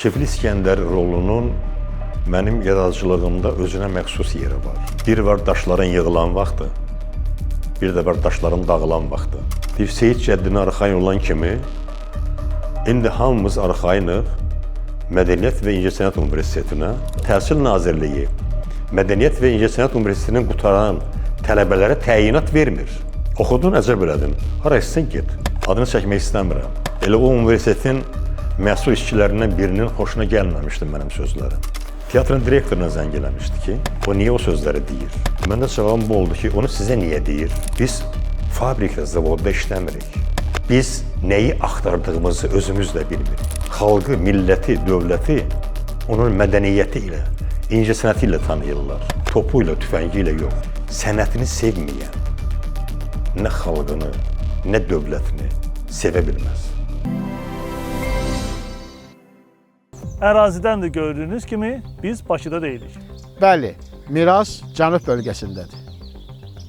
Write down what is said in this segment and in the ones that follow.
Kefli İskəndər rolunun mənim yaradıcılığımda özünə məxsus yeri var. Bir var daşların yığılan vaxtı, bir də var daşların dağılan vaxtı. Seyid Cəddini arxayın olan kimi, indi hamımız arxayınıq Mədəniyyət və İncəsənət Universitetinə. Təhsil Nazirliyi Mədəniyyət və İncəsənət Universitetinin qutaran tələbələrə təyinat vermir. Oxudun, əcəb elədin, hara istəsən get. Adını çəkmək istəmirəm. Elə o universitetin məsul işçilərindən birinin xoşuna gəlməmişdi mənim sözlərim. Teatrın direktoruna zəng eləmişdi ki, o niyə o sözləri deyir? Məndə cavabım bu oldu ki, onu sizə niyə deyir? Biz fabrikdə, zavodda işləmirik. Biz nəyi axtardığımızı özümüz də bilmirik. Xalqı, milləti, dövləti onun mədəniyyəti ilə, incəsənəti ilə tanıyırlar. Topu ilə, tüfəngi ilə yox. Sənətini sevməyən nə xalqını, nə dövlətini sevə bilməz. Ərazidən də gördüyünüz kimi biz Bakıda deyilik. Bəli, Miras Cənub bölgəsindədir.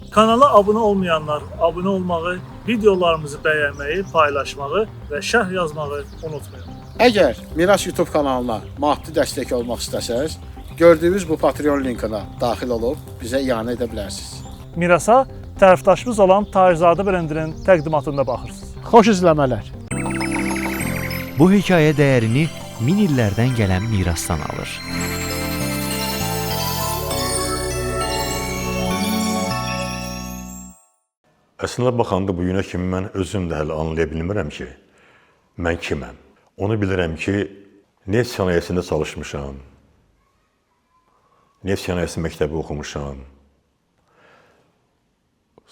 Kanala abunə olmayanlar abunə olmağı, videolarımızı bəyənməyi, paylaşmağı və şərh yazmağı unutmayın. Əgər Miras YouTube kanalına maddi dəstək olmaq istəsəz, gördüyünüz bu Patreon linkına daxil olub bizə iyanə edə bilərsiniz. Mirasa tərəfdaşımız olan Tahirzadə brendinin təqdimatında baxırsınız. Xoş izləmələr. Bu hekayə dəyərini min illərdən gələn mirasdan alır. Əslində baxanda bu günə kimi mən özüm də hələ anlaya bilmirəm ki, mən kiməm. Onu bilirəm ki, neft sənayesində çalışmışam, neft sənayesi məktəbi oxumuşam,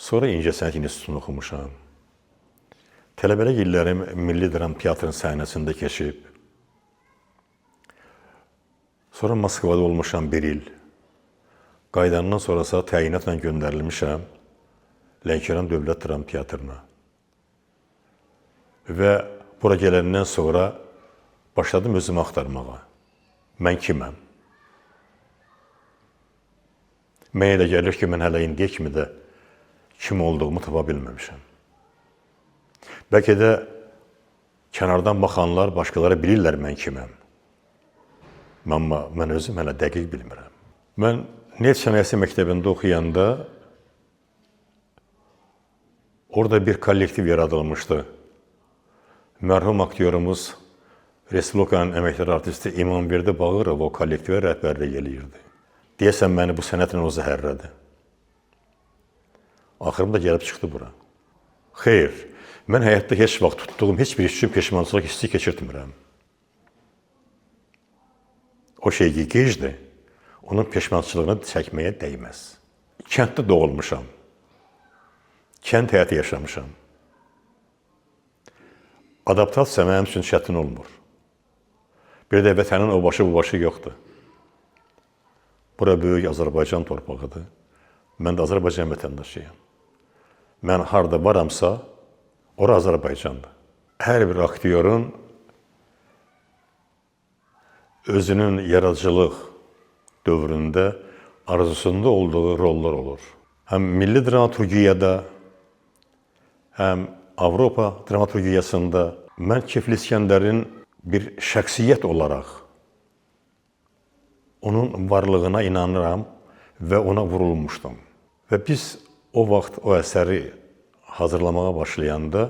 sonra İncəsənət İnstitutunu oxumuşam. Tələbəlik illərim Milli Dram Teatrın səhnəsində keçib. Sonra Moskvada olmuşam bir il. Qaydandan sonrası təyinatla göndərilmişəm Lənkəran Dövlət Dram Teatrına. Və bura gələndən sonra başladım özümü axtarmağa. Mən kiməm? Mənə elə gəlir ki, mən hələ indiyə kimi də kim olduğumu tapa bilməmişəm. Bəlkə də kənardan baxanlar başqaları bilirlər mən kiməm. Amma mən özüm hələ dəqiq bilmirəm. Mən neft sənayesi məktəbində oxuyanda orada bir kollektiv yaradılmışdı. Mərhum aktyorumuz Respublikanın əməkdar artisti İmamverdi Bağırov o kollektivə rəhbərlik eləyirdi. Deyəsən məni bu sənətlə o zəhərlədi. Axırımda gəlib çıxdı bura. Xeyr, mən həyatda heç vaxt tutduğum heç bir iş üçün peşmançılıq hissi keçirtmirəm. O şey ki, gecdir, onun peşmançılığını çəkməyə dəyməz. Kənddə doğulmuşam. Kənd həyatı yaşamışam. Adaptasiya mənim üçün çətin olmur. Bir də vətənin o başı bu başı yoxdur. Bura böyük Azərbaycan torpağıdır. Mən də Azərbaycan vətəndaşıyam. Mən harada varamsa, ora Azərbaycandır. Hər bir aktyorun özünün yaradıcılıq dövründə arzusunda olduğu rollar olur. Həm milli dramaturgiyada, həm Avropa dramaturgiyasında mən Kefli İskəndərin bir şəxsiyyət olaraq onun varlığına inanıram və ona vurulmuşdum. Və biz o vaxt o əsəri hazırlamağa başlayanda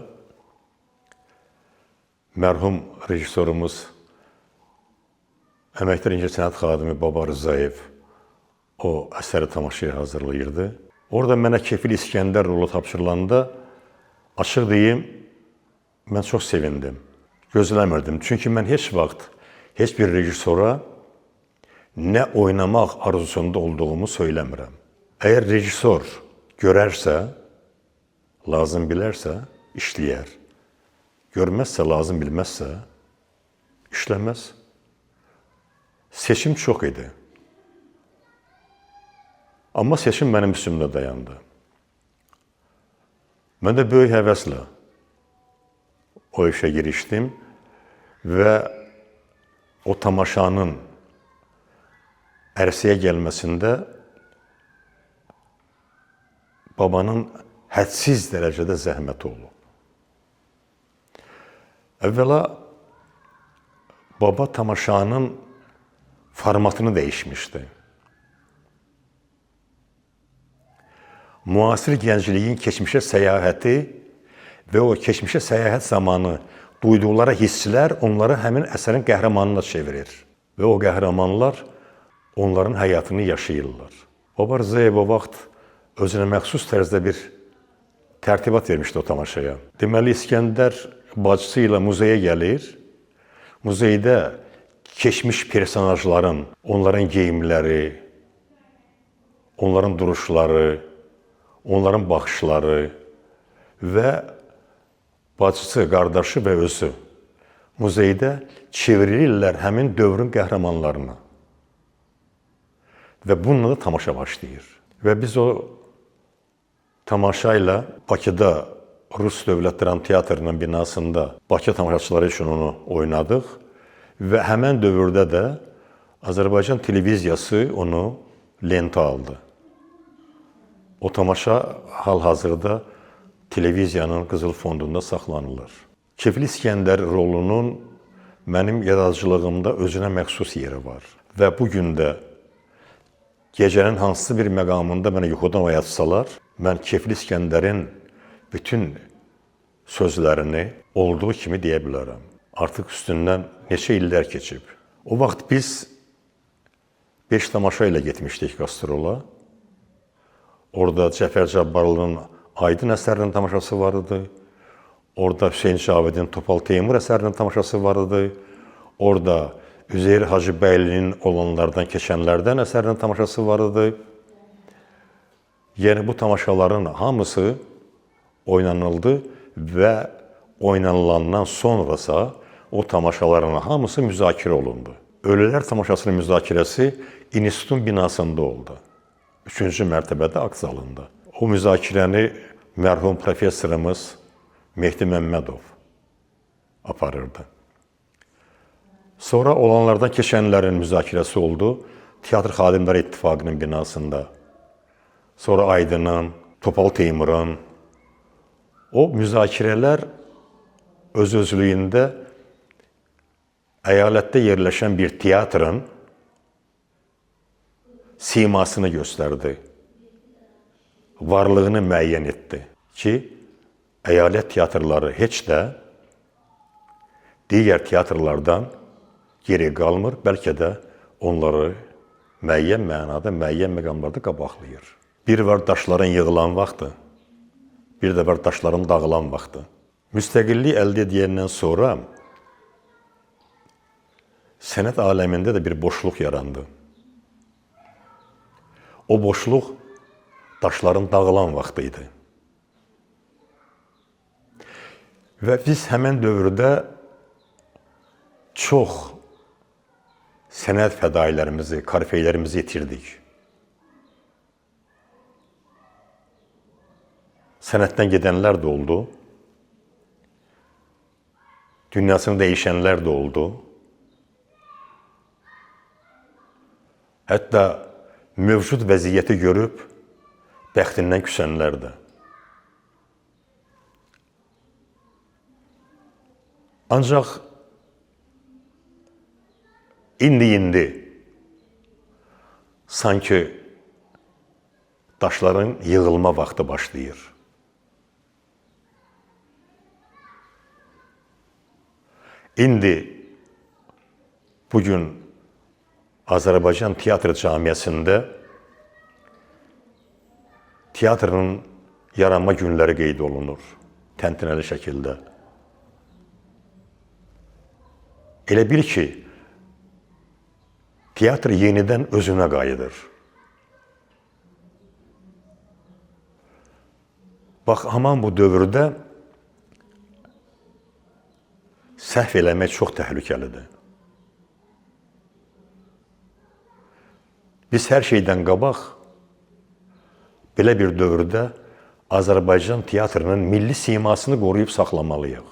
mərhum rejissorumuz əməkdar incəsənət xadimi Baba Rzayev o əsəri tamaşaya hazırlayırdı. Orada mənə Kefli İskəndər rolu tapşırılanda açıq deyim, mən çox sevindim. Gözləmirdim. Çünki mən heç vaxt heç bir rejissora nə oynamaq arzusunda olduğumu söyləmirəm. Əgər rejissor görərsə, lazım bilərsə, işləyər. Görməzsə, lazım bilməzsə, işləməz. Seçim çox idi. Amma seçim mənim üstümdə dayandı. Mən də böyük həvəslə o işə girişdim və o tamaşanın ərsəyə gəlməsində babanın hədsiz dərəcədə zəhməti olub. Əvvəla Baba tamaşanın formatını dəyişmişdi. Müasir gəncliyin keçmişə səyahəti və o keçmişə səyahət zamanı duyduqları hisslər onları həmin əsərin qəhrəmanına çevirir. Və o qəhrəmanlar onların həyatını yaşayırlar. Baba Rzayev o vaxt özünə məxsus tərzdə bir tərtibat vermişdi o tamaşaya. Deməli, İskəndər bacısı ilə muzeyə gəlir. Muzeydə keçmiş personajların, onların geyimləri, onların duruşları, onların baxışları və bacısı, qardaşı və özü muzeydə çevirirlər həmin dövrün qəhrəmanlarına. Və bununla da tamaşa başlayır. Və biz o tamaşa ilə Bakıda Rus Dövlət Dram Teatrının binasında Bakı tamaşaçıları üçün onu oynadıq və həmən dövrdə də Azərbaycan televiziyası onu lentə aldı. O tamaşa hal-hazırda televiziyanın qızıl fondunda saxlanılır. Kefli İskəndər rolunun mənim yaradıcılığımda özünə məxsus yeri var. Və bugün də gecənin hansısa bir məqamında mənə yuxudan oyatsalar, mən Kefli İskəndərin bütün sözlərini olduğu kimi deyə bilərəm. Artıq üstündən neçə illər keçib. O vaxt biz 5 tamaşa ilə getmişdik qastrola. Orada Cəfər Cabbarlının Aydın əsərinin tamaşası var idi. Orada Hüseyn Cavidin Topal Teymur əsərinin tamaşası var idi. Orada Üzeyir Hacıbəylinin Olanlardan Keçənlərdən əsərinin tamaşası var idi. Yəni bu tamaşaların hamısı oynanıldı və oynanılandan sonrasa o tamaşaların hamısı müzakirə olundu. Ölülər tamaşasının müzakirəsi institutun binasında oldu. 3-cü mərtəbədə akt zalında. O müzakirəni mərhum professorumuz Mehdi Məmmədov aparırdı. Sonra olanlardan keçənlərin müzakirəsi oldu Teatr Xadimləri İttifaqının binasında. Sonra Aydının, Topal Teymurun. O müzakirələr öz-özlüyündə əyalətdə yerləşən bir teatrın simasını göstərdi. Varlığını müəyyən etdi ki, əyalət teatrları heç də digər teatrlardan geri qalmır, bəlkə də onları müəyyən mənada, müəyyən məqamlarda qabaqlayır. Bir var daşların yığılan vaxtı, bir də var daşların dağılan vaxtı. Müstəqillik əldə edəndən sonra sənət aləmində də bir boşluq yarandı. O boşluq daşların dağılan vaxtı idi. Və biz həmən dövrdə çox sənət fədailərimizi, karifeylərimizi itirdik. Sənətdən gedənlər də oldu. Dünyasını dəyişənlər də oldu. Hətta mövcud vəziyyəti görüb bəxtindən küsənlər də. Ancaq indi sanki daşların yığılma vaxtı başlayır. İndi bugün Azərbaycan teatr camiyyəsində teatrın yaranma günləri qeyd olunur, təntənəli şəkildə. Elə bil ki, teatr yenidən özünə qayıdır. Bax, haman bu dövrdə səhv eləmək çox təhlükəlidir. Biz hər şeydən qabaq belə bir dövrdə Azərbaycan teatrının milli simasını qoruyub saxlamalıyıq.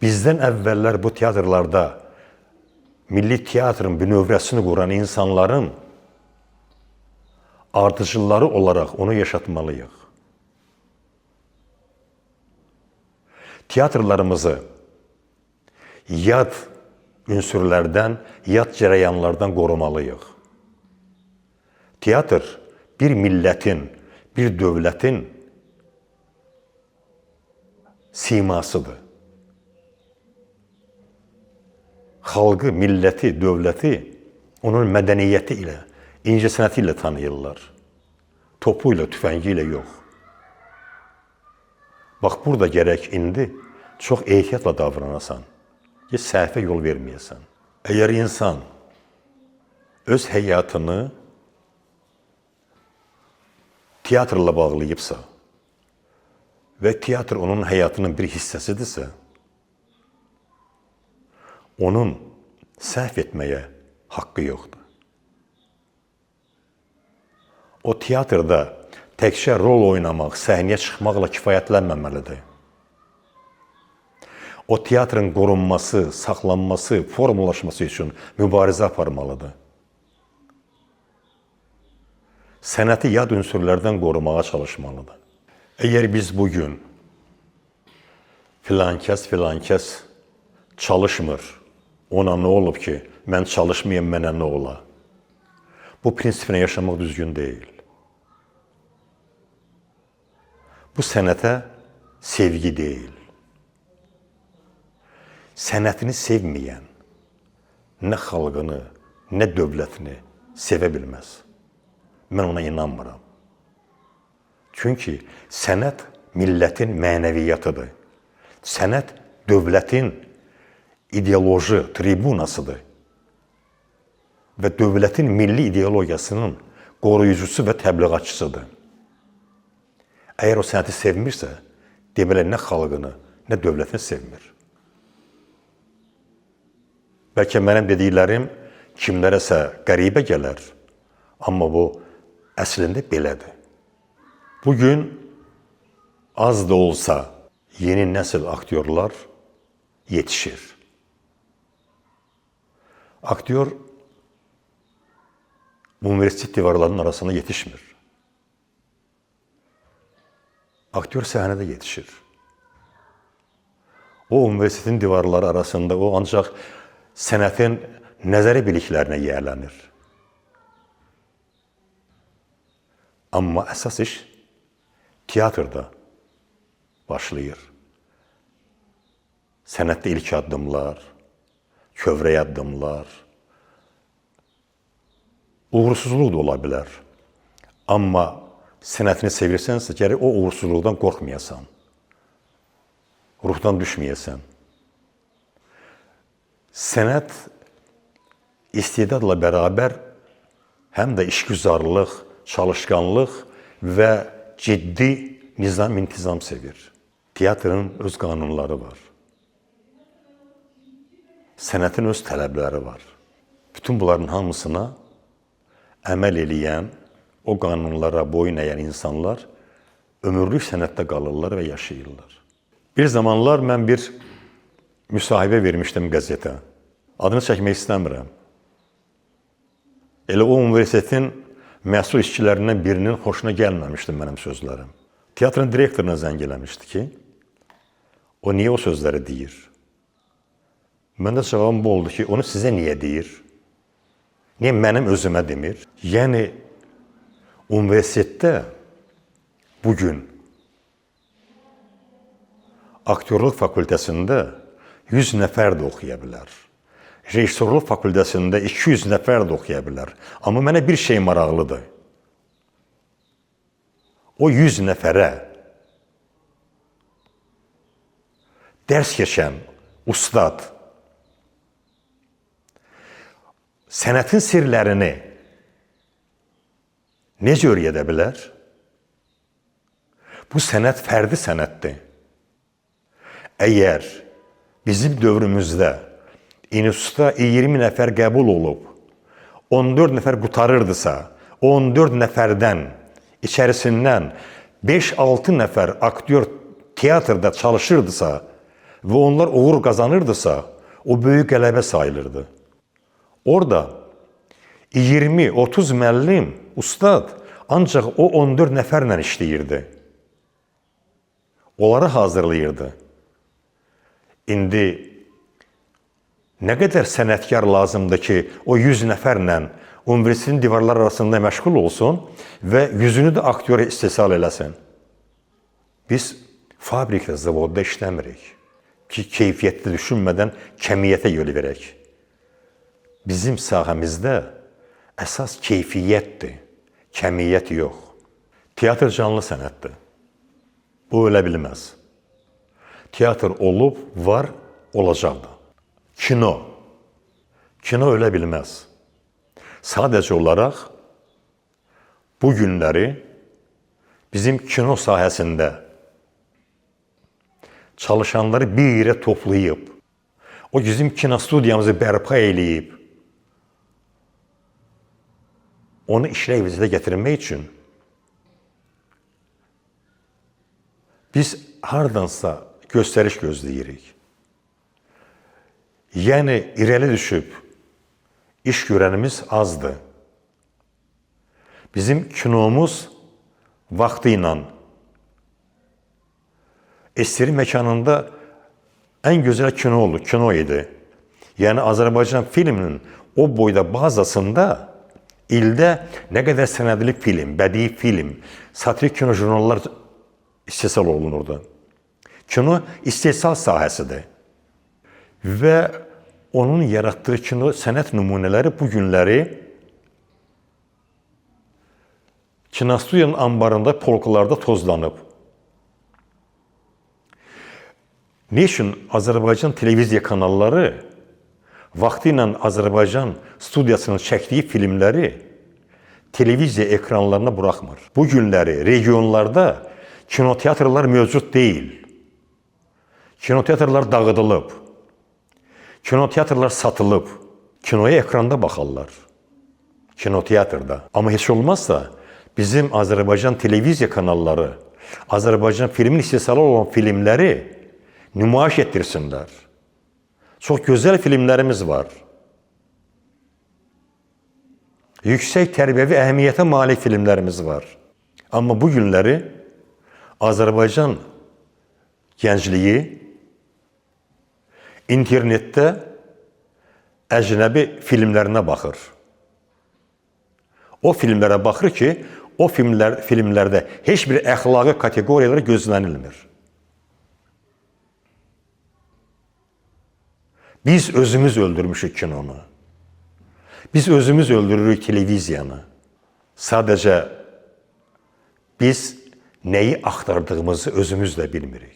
Bizdən əvvəllər bu teatrlarda milli teatrın bünövrəsini quran insanların ardıcılları olaraq onu yaşatmalıyıq. Teatrlarımızı yad ünsürlərdən, yad cərəyanlardan qorumalıyıq. Teatr bir millətin, bir dövlətin simasıdır. Xalqı, milləti, dövləti onun mədəniyyəti ilə, incəsənəti ilə tanıyırlar. Topu ilə, tüfəngi ilə yox. Bax, burada gərək indi çox ehtiyatla davranasan ki, səhvə yol verməyəsən. Əgər insan öz həyatını teatrla bağlayıbsa və teatr onun həyatının bir hissəsidirsə, onun səhv etməyə haqqı yoxdur. O teatrda təkcə rol oynamaq, səhnəyə çıxmaqla kifayətlənməməlidir. O teatrın qorunması, saxlanması, formalaşması üçün mübarizə aparmalıdır. Sənəti yad ünsürlərdən qorumağa çalışmalıdır. Əgər biz bugün filan kəs çalışmır, ona nə olub ki, mən çalışmayayım, mənə nə ola? Bu prinsiplə yaşamaq düzgün deyil. Bu sənətə sevgi deyil. Sənətini sevməyən nə xalqını, nə dövlətini sevə bilməz. Mən ona inanmıram. Çünki sənət millətin mənəviyyatıdır. Sənət dövlətin ideoloji tribunasıdır. Və dövlətin milli ideologiyasının qoruyucusu və təbliğatçısıdır. Əgər o sənəti sevmirsə, deməli nə xalqını, nə dövlətini sevmir. Bəlkə mənim dediklərim kimlərəsə qəribə gələr, amma bu əslində belədir. Bugün az da olsa yeni nəsil aktyorlar yetişir. Aktyor universitet divarlarının arasında yetişmir. Aktyor səhnədə yetişir. O universitetin divarları arasında o ancaq sənətin nəzəri biliklərinə yiyələnir. Amma əsas iş teatrda başlayır. Sənətdə ilk addımlar, kövrək addımlar, uğursuzluq da ola bilər. Amma sənətini sevirsənsə, gərək o uğursuzluqdan qorxmayasan, ruhdan düşməyəsən. Sənət istedadla bərabər həm də işgüzarlıq, çalışqanlıq və ciddi nizam-intizam sevir. Teatrın öz qanunları var. Sənətin öz tələbləri var. Bütün bunların hamısına əməl eləyən, o qanunlara boyun əyən insanlar ömürlük sənətdə qalırlar və yaşayırlar. Bir zamanlar mən bir müsahibə vermişdim qəzetə. Adını çəkmək istəmirəm. Elə o universitetin məsul işçilərindən birinin xoşuna gəlməmişdi mənim sözlərim. Teatrın direktoruna zəng eləmişdi ki, o niyə o sözləri deyir? Məndə cavabım bu oldu ki, onu sizə niyə deyir? Niyə mənim özümə demir? Yəni, universitetdə bugün aktyorluq fakültəsində 100 nəfər də oxuya bilər. Rejissorluq fakültəsində 200 nəfər də oxuya bilər. Amma mənə bir şey maraqlıdır. O 100 nəfərə dərs keçən ustad sənətin sirlərini necə öyrədə bilər? Bu sənət fərdi sənətdir. Əgər bizim dövrümüzdə institutda 20 nəfər qəbul olub, 14 nəfər qutarırdısa, 14 nəfərdən içərisindən 5-6 nəfər aktyor teatrda çalışırdısa və onlar uğur qazanırdısa, o böyük qələbə sayılırdı. Orada 20-30 müəllim, ustad ancaq o 14 nəfərlə işləyirdi. Onları hazırlayırdı. İndi nə qədər sənətkar lazımdır ki, o 100 nəfərlə universitetin divarlar arasında məşğul olsun və 100-ünü də aktyor istehsal eləsin. Biz fabrikdə, zavodda işləmirik ki, keyfiyyətli düşünmədən kəmiyyətə yol verək. Bizim sahəmizdə əsas keyfiyyətdir, kəmiyyət yox. Teatr canlı sənətdir. Bu ölə bilməz. Teatr olub, var, olacaq da. Kino. Kino ölə bilməz. Sadəcə olaraq bu günləri bizim kino sahəsində çalışanları bir yerə toplayıb, o bizim kino studiyamızı bərpa eləyib, onu işlək vəziyyətə gətirmək üçün biz hardansa göstəriş gözləyirik. Yəni, irəli düşüb iş görənimiz azdır. Bizim kinomuz vaxtı ilə SSR məkanında ən gözəl kino idi. Yəni, Azərbaycan filminin o boyda bazasında ildə nə qədər sənədli film, bədii film, satirik kino jurnallar istehsal olunurdu. Kino istehsal sahəsidir. Və onun yaratdığı kino sənət nümunələri bu günləri kinostudiyanın ambarında, polkalarda tozlanıb. Ne üçün Azərbaycan televiziya kanalları vaxtı ilə Azərbaycan studiyasının çəkdiyi filmləri televiziya ekranlarına buraxmır? Bu günləri regionlarda kinoteatrlar mövcud deyil. Kinoteatrlar dağıdılıb. Kinoteatrlar satılıb. Kinoya ekranda baxarlar. Kinoteatrda. Amma heç olmazsa bizim Azərbaycan televiziya kanalları Azərbaycan filmin istehsalı olan filmləri nümayiş etdirsinlər. Çox gözəl filmlərimiz var. Yüksək tərbiyəvi əhəmiyyətə malik filmlərimiz var. Amma bu günləri Azərbaycan gəncliyi internetdə əcnəbi filmlərinə baxır. O filmlərə baxır ki, o filmlərdə heç bir əxlaqi kateqoriyalar gözlənilmir. Biz özümüz öldürmüşük kinonu. Biz özümüz öldürürük televiziyanı. Sadəcə biz nəyi axtardığımızı özümüz də bilmirik.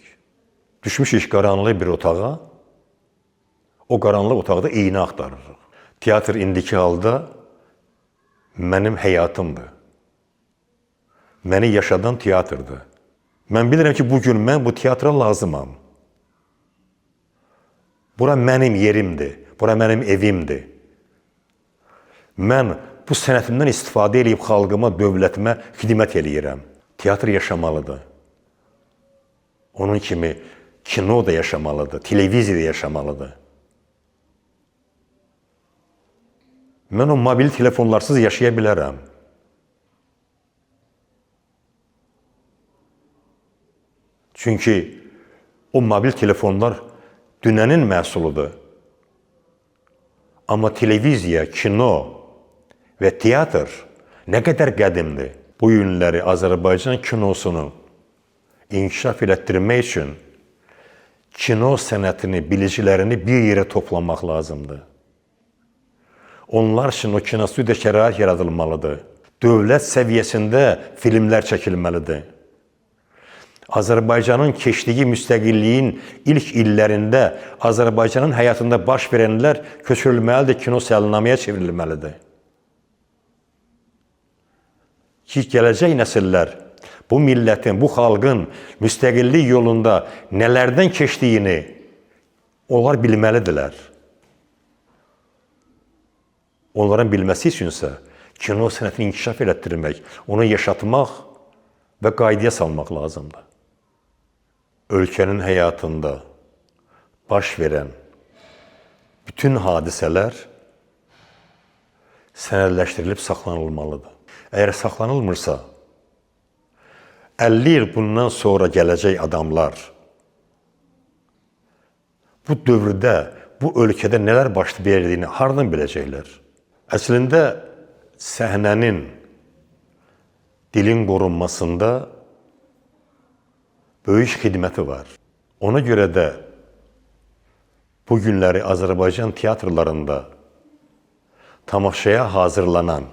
Düşmüşük qaranlıq bir otağa, o qaranlıq otaqda iynə axtarırıq. Teatr indiki halda mənim həyatımdır. Məni yaşadan teatrdır. Mən bilirəm ki, bugün mən bu teatra lazımam. Bura mənim yerimdir, bura mənim evimdir. Mən bu sənətimdən istifadə edib xalqıma, dövlətimə xidmət eləyirəm. Teatr yaşamalıdır. Onun kimi kino da yaşamalıdır, televiziya da yaşamalıdır. Mən o mobil telefonlarsız yaşaya bilərəm. Çünki o mobil telefonlar dünənin məhsuludur. Amma televiziya, kino və teatr nə qədər qədimdir. Bu günləri Azərbaycan kinosunu inkişaf elətdirmək üçün kino sənətini, bilicilərini bir yerə toplamaq lazımdır. Onlar üçün o kinostudiya şərait yaradılmalıdır. Dövlət səviyyəsində filmlər çəkilməlidir. Azərbaycanın keçdiyi müstəqilliyin ilk illərində Azərbaycanın həyatında baş verənlər köçürülməlidir, kino səlnaməyə çevrilməlidir. Ki, gələcək nəsillər bu millətin, bu xalqın müstəqillik yolunda nələrdən keçdiyini onlar bilməlidirlər. Onların bilməsi üçünsə kino sənətini inkişaf elətdirmək, onu yaşatmaq və qaydaya salmaq lazımdır. Ölkənin həyatında baş verən bütün hadisələr sənədləşdirilib saxlanılmalıdır. Əgər saxlanılmırsa, 50 il bundan sonra gələcək adamlar bu dövrdə, bu ölkədə nələr baş verdiyini hardan biləcəklər? Əslində, səhnənin, dilin qorunmasında böyük xidməti var. Ona görə də bu günləri Azərbaycan teatrlarında tamaşaya hazırlanan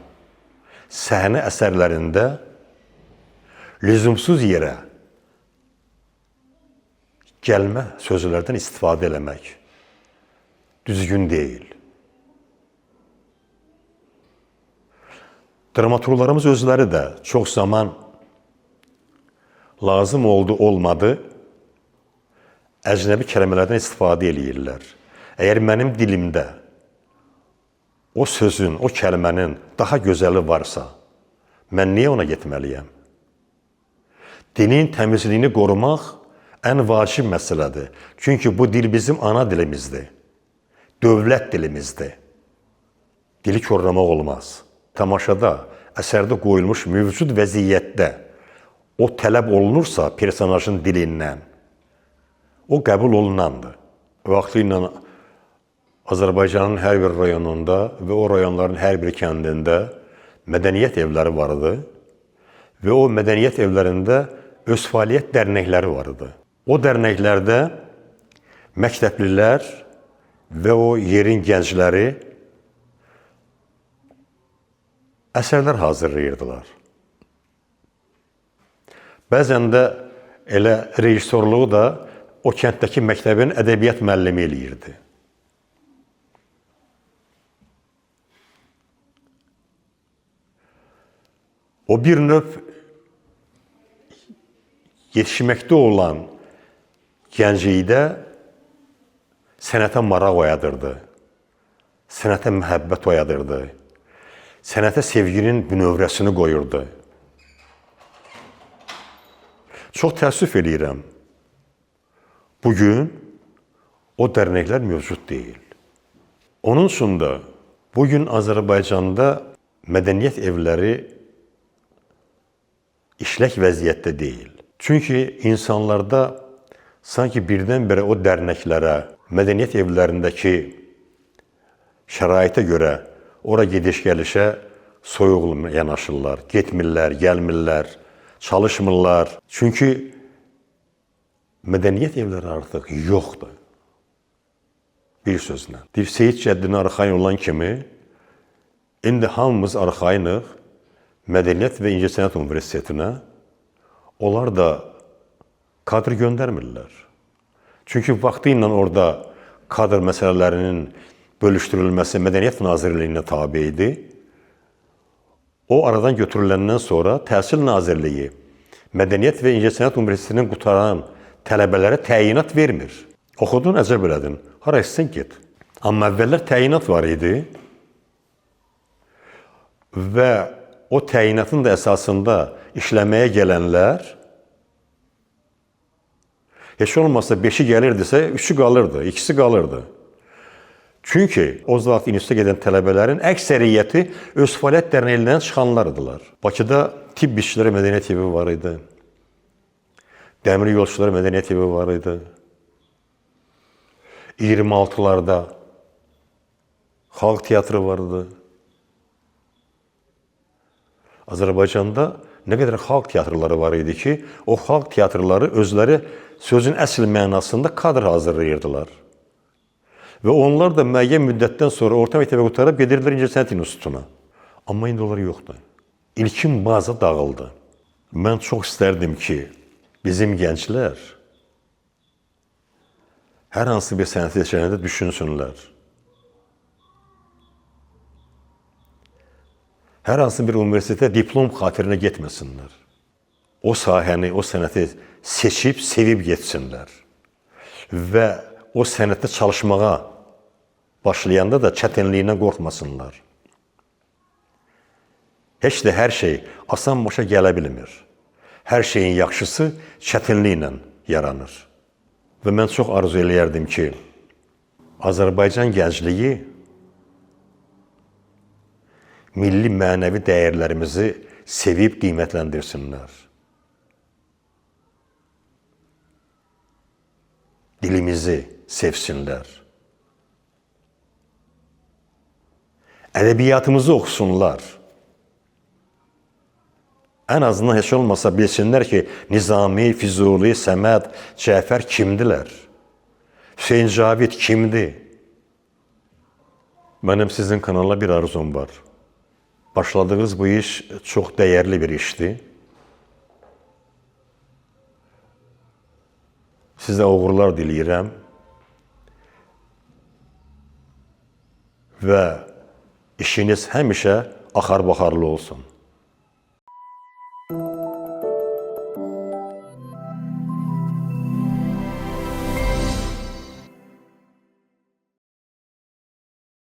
səhnə əsərlərində lüzumsuz yerə gəlmə sözlərdən istifadə eləmək düzgün deyil. Dramaturqlarımız özləri də çox zaman lazım oldu, olmadı, əcnəbi kəlmələrdən istifadə eləyirlər. Əgər mənim dilimdə o sözün, o kəlmənin daha gözəli varsa, mən niyə ona getməliyəm? Dilin təmizliyini qorumaq ən vacib məsələdir. Çünki bu dil bizim ana dilimizdir, dövlət dilimizdir. Dili korlamaq olmaz. Tamaşada, əsərdə qoyulmuş mövcud vəziyyətdə o tələb olunursa personajın dilindən, o qəbul olunandır. Vaxtı ilə Azərbaycanın hər bir rayonunda və o rayonların hər bir kəndində mədəniyyət evləri vardı və o mədəniyyət evlərində öz fəaliyyət dərnəkləri vardı. O dərnəklərdə məktəblilər və o yerin gəncləri əsərlər hazırlayırdılar. Bəzən də elə rejissorluğu da o kənddəki məktəbin ədəbiyyat müəllimi eləyirdi. O bir növ yetişməkdə olan gənclikdə sənətə maraq oyadırdı, sənətə məhəbbət oyadırdı, sənətə sevginin bünövrəsini qoyurdu. Çox təəssüf eləyirəm, bugün o dərnəklər mövcud deyil. Onun üçün də bugün Azərbaycanda mədəniyyət evləri işlək vəziyyətdə deyil. Çünki insanlarda sanki birdən-birə o dərnəklərə, mədəniyyət evlərindəki şəraitə görə ora gediş-gəlişə soyuq yanaşırlar, getmirlər, gəlmirlər, çalışmırlar. Çünki mədəniyyət evləri artıq yoxdur. Bir sözlə. Seyid Cəddini arxain olan kimi, indi hamımız arxainıq Mədəniyyət və İncəsənət Universitetinə. Onlar da kadr göndərmirlər. Çünki vaxtı ilə orada kadr məsələlərinin bölüşdürülməsi Mədəniyyət Nazirliyinə tabi idi. O aradan götürüləndən sonra Təhsil Nazirliyi Mədəniyyət və İncəsənət Universitetinin qutaran tələbələrə təyinat vermir. Oxudun, əcəb elədin, hara istəsən get. Amma əvvəllər təyinat var idi və o təyinatın da əsasında işləməyə gələnlər heç olmazsa 5-i gəlirdisə, 3-ü qalırdı, 2-si qalırdı. Çünki o vaxt instituta gedən tələbələrin əksəriyyəti öz fəaliyyət dərnəyindən çıxanlardılar. Bakıda tibb işçiləri mədəniyyət evi var idi. Dəmir yolçuları mədəniyyət evi var idi. 26-larda xalq teatrı vardı. Azərbaycanda nə qədər xalq teatrları var idi ki, o xalq teatrları özləri sözün əsl mənasında kadr hazırlayırdılar. Və onlar da müəyyən müddətdən sonra orta məktəbə qutarıb gedirdilər İncəsənət İnstitutuna. Amma indi onlar yoxdur. İlkin baza dağıldı. Mən çox istərdim ki, bizim gənclər hər hansı bir sənət seçənində düşünsünlər. Hər hansı bir universitetə diplom xatirinə getməsinlər. O sahəni, o sənəti seçib, sevib getsinlər. Və o sənətdə çalışmağa başlayanda da çətinliyinə qorxmasınlar. Heç də hər şey asan başa gələ bilmir. Hər şeyin yaxşısı çətinliklə yaranır. Və mən çox arzu eləyərdim ki, Azərbaycan gəncliyi milli mənəvi dəyərlərimizi sevib qiymətləndirsinlər. Dilimizi, sevsinlər. Ədəbiyyatımızı oxusunlar. Ən azından heç olmasa bilsinlər ki, Nizami, Füzuli, Səməd, Cəfər kimdilər? Hüseyn Cavid kimdir? Mənim sizin kanala bir arzum var. Başladığınız bu iş çox dəyərli bir işdir. Sizə uğurlar diləyirəm və işiniz həmişə axar-baxarlı olsun.